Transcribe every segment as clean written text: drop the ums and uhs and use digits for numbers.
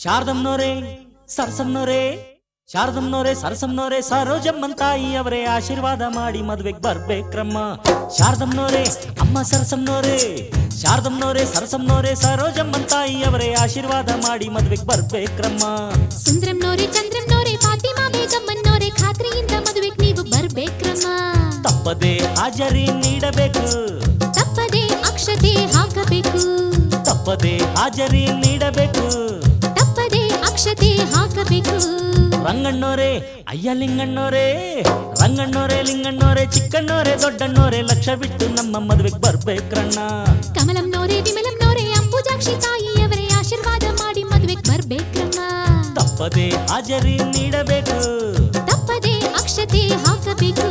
ಶಾರದಮ್ಮನವರೇ ಸರಸಮ್ಮನವರೇ ಶಾರದಮ್ಮನವರೇ ಸರಸಮ್ಮನವರೇ ಸರೋಜಮ್ಮನ್ ತಾಯಿಯವರೇ ಆಶೀರ್ವಾದ ಮಾಡಿ ಮದುವೆಗೆ ಬರ್ಬೇಕ್ರಮ್ಮ. ಶಾರದಮ್ಮನವರೇ ಅಮ್ಮ ಸರಸಮ್ಮನವರೇ ಶಾರದಮ್ಮನವರೇ ಸರಸಮ್ಮನವರೇ ಸರೋಜಮ್ಮನ್ ತಾಯಿಯವರೇ ಆಶೀರ್ವಾದ ಮಾಡಿ ಮದುವೆಗೆ ಬರ್ಬೇಕ್ರಮ್ಮ. ಸುಂದ್ರಮ್ಮನವರೇ ಚಂದ್ರಮ್ಮನವರೇ ಫಾತಿಮಾ ಬೇಗಮ್ಮನವರೇ ಖಾತ್ರಿಯಿಂದ ಮದುವೆಗೆ ನೀವು ಬರ್ಬೇಕ್ರಮ್ಮ. ತಪ್ಪದೆ ಹಾಜರಿ ನೀಡಬೇಕು, ತಪ್ಪದೆ ಅಕ್ಷತೆ ಹಾಕಬೇಕು, ತಪ್ಪದೆ ಹಾಜರಿ ನೀಡಬೇಕು, ತಪ್ಪದೆ ಅಕ್ಷತೆ ಹಾಕಬೇಕು. ರಂಗಣ್ಣೋರೇ ಅಯ್ಯ ಲಿಂಗಣ್ಣೋರೇ ರಂಗಣ್ಣೋರೇ ಲಿಂಗಣ್ಣೋರೇ ಚಿಕ್ಕಣ್ಣೋರೇ ದೊಡ್ಡಣ್ಣೋರೇ ಲಕ್ಷ ಬಿಟ್ಟು ನಮ್ಮ ಮದುವೆಗೆ ಬರ್ಬೇಕ್ರಣ್ಣ. ಕಮಲಮ್ಮನವರೇ ವಿಮಲಮ್ಮನವರೇ ಅಂಬುಜಾಕ್ಷಿ ತಾಯಿಯವರೇ ಆಶೀರ್ವಾದ ಮಾಡಿ ಮದುವೆಗೆ ಬರ್ಬೇಕ್ರಮ್ಮ. ತಪ್ಪದೆ ಹಾಜರಿ ನೀಡಬೇಕು, ತಪ್ಪದೆ ಅಕ್ಷತೆ ಹಾಕಬೇಕು,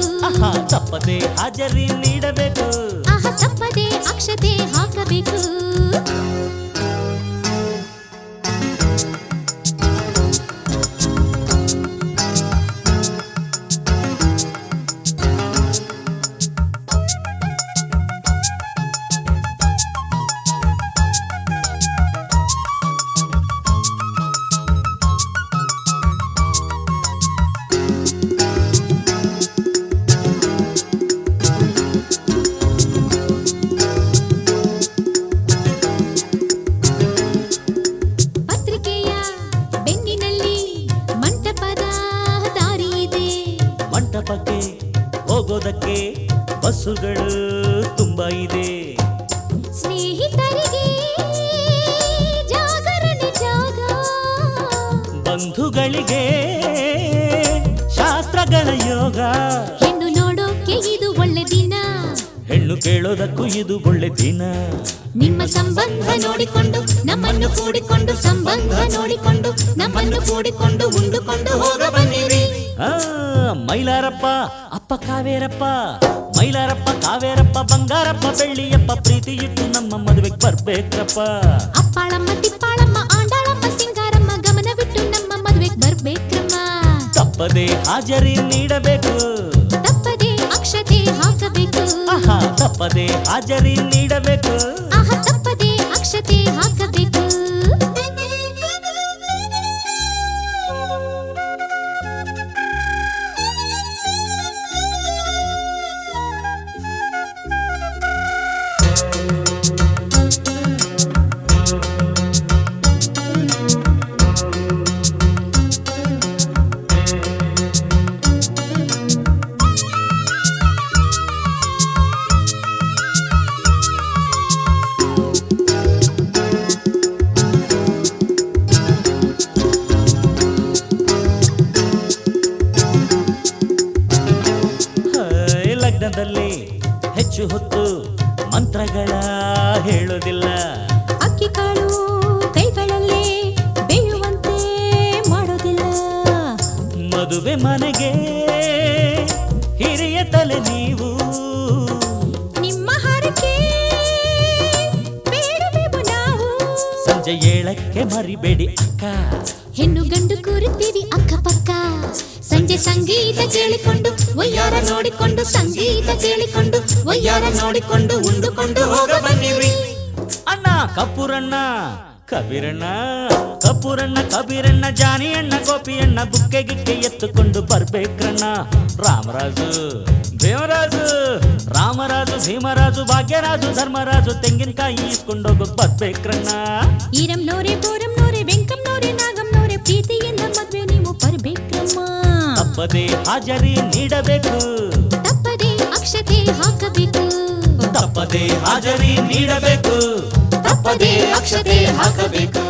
ತಪ್ಪದೆ ಹಾಜರಿ ನೀಡಬೇಕು, ತಪ್ಪದೆ ಅಕ್ಷತೆ ಹಾಕಬೇಕು. ಹೋಗೋದಕ್ಕೆ ಬಸ್ಸುಗಳು ತುಂಬಾ ಇದೆ. ಸ್ನೇಹಿತರಿಗೆ ಜಾಗರಣೆ ಜಾಗ, ಬಂಧುಗಳಿಗೆ ಶಾಸ್ತ್ರಗಳ ಯೋಗ. ಹೆಣ್ಣು ನೋಡೋಕೆ ಇದು ಒಳ್ಳೆ ದಿನ, ಹೆಣ್ಣು ಕೇಳೋದಕ್ಕೂ ಇದು ಒಳ್ಳೆ ದಿನ. ನಿಮ್ಮ ಸಂಬಂಧ ನೋಡಿಕೊಂಡು ನಮ್ಮನ್ನು ಕೂಡಿಕೊಂಡು, ಸಂಬಂಧ ನೋಡಿಕೊಂಡು ನಮ್ಮನ್ನು ಕೂಡಿಕೊಂಡು ಉಂಡುಕೊಂಡು ಹೋಗ ಬನ್ನಿರಿ. ಮೈಲಾರಪ್ಪ ಅಪ್ಪ ಕಾವೇರಪ್ಪ, ಮೈಲಾರಪ್ಪ ಕಾವೇರಪ್ಪ ಬಂಗಾರಪ್ಪ ಬೆಳ್ಳಿಯಪ್ಪ ಪ್ರೀತಿ ಇಟ್ಟು ನಮ್ಮ ಮದುವೆಗೆ ಬರ್ಬೇಕ್ರಪ್ಪ. ಅಪ್ಪಾಳಮ್ಮ ತಿಪ್ಪಾಳಮ್ಮ ಆಂಡಾಳಮ್ಮ ಸಿಂಗಾರಮ್ಮ ಗಮನವಿಟ್ಟು ನಮ್ಮ ಮದುವೆಗೆ ಬರ್ಬೇಕ್ರಮ್ಮ. ತಪ್ಪದೆ ಹಾಜರಿ ನೀಡಬೇಕು, ತಪ್ಪದೆ ಅಕ್ಷತೆ ಹಾಕಬೇಕು, ತಪ್ಪದೆ ಹಾಜರಿ ನೀಡಬೇಕು, ತಪ್ಪದೆ ಅಕ್ಷತೆ ಹಾಕಬೇಕು. ಲಗ್ನದಲ್ಲಿ ಹೆಚ್ಚು ಹೊತ್ತು ಮಂತ್ರಗಳ ಹೇಳೋದಿಲ್ಲ. ಅಕ್ಕಿ ಕಾಳು ಕೈಗಳಲ್ಲೇ ಬೇಯುವಂತೆ ಮಾಡೋದಿಲ್ಲ. ಮದುವೆ ಮನೆಗೆ ಹಿರಿಯ ತಲೆ ನೀವು, ನಿಮ್ಮ ಹಾರಕ್ಕೆ ಬೇಡಬೇಕು ನಾವು. ಸಂಜೆ 7ಕ್ಕೆ ಮರಿಬೇಡಿ ಅಕ್ಕ, ಹೆಣ್ಣು ಗಂಡು ಕೂರುತ್ತೀವಿ ಅಕ್ಕಪಕ್ಕ. ಸಂಜೆ ಸಂಗೀತ ಕೇಳಿಕೊಂಡು ಒಯ್ಯಾರ ನೋಡಿಕೊಂಡು, ಸಂಗೀತ ಕೇಳಿಕೊಂಡು ಒಯ್ಯಾರ ನೋಡಿಕೊಂಡು ಉಂಡುಕೊಂಡು ಹೋಗ ಬನ್ನಿರಿ. ಅಣ್ಣ ಕಪೂರಣ್ಣ ಕಬೀರಣ್ಣ, ಕಪೂರಣ್ಣ ಕಬೀರಣ್ಣ ಜಾನಿ ಅಣ್ಣ ಗೋಪಿಯಣ್ಣ ಬುಕ್ಕೆ ಗಿಕ್ಕೆ ಎತ್ತುಕೊಂಡು ಬರ್ಬೇಕ್ರಣ್ಣ. ರಾಮರಾಜು ಭೀಮರಾಜು, ರಾಮರಾಜು ಭೀಮರಾಜು ಭಾಗ್ಯರಾಜು ಧರ್ಮರಾಜು ತೆಂಗಿನಕಾಯಿ ಇಸ್ಕೊಂಡೋಗ ಬರ್ಬೇಕ್ರಣ್ಣ. ಈರಮ್ನೋರೆ ಬೋರಮ್ನೋರೆ ವೆಂಕಮ್ನೋರೆ ನಾಗಮ್ನೋರೆ ಪ್ರೀತಿಯಿಂದ ಮದ್ವೆ ನೀವು ಬರ್ಬೇಕ್ರಮ್ಮ. ತಪ್ಪದೆ ಹಾಜರಿ ನೀಡಬೇಕು, ತಪ್ಪದೆ ಅಕ್ಷತೆ ಹಾಕಬೇಕು, ತಪ್ಪದೆ ಹಾಜರಿ ನೀಡಬೇಕು, ತಪ್ಪದೆ ಅಕ್ಷತೆ ಹಾಕಬೇಕು.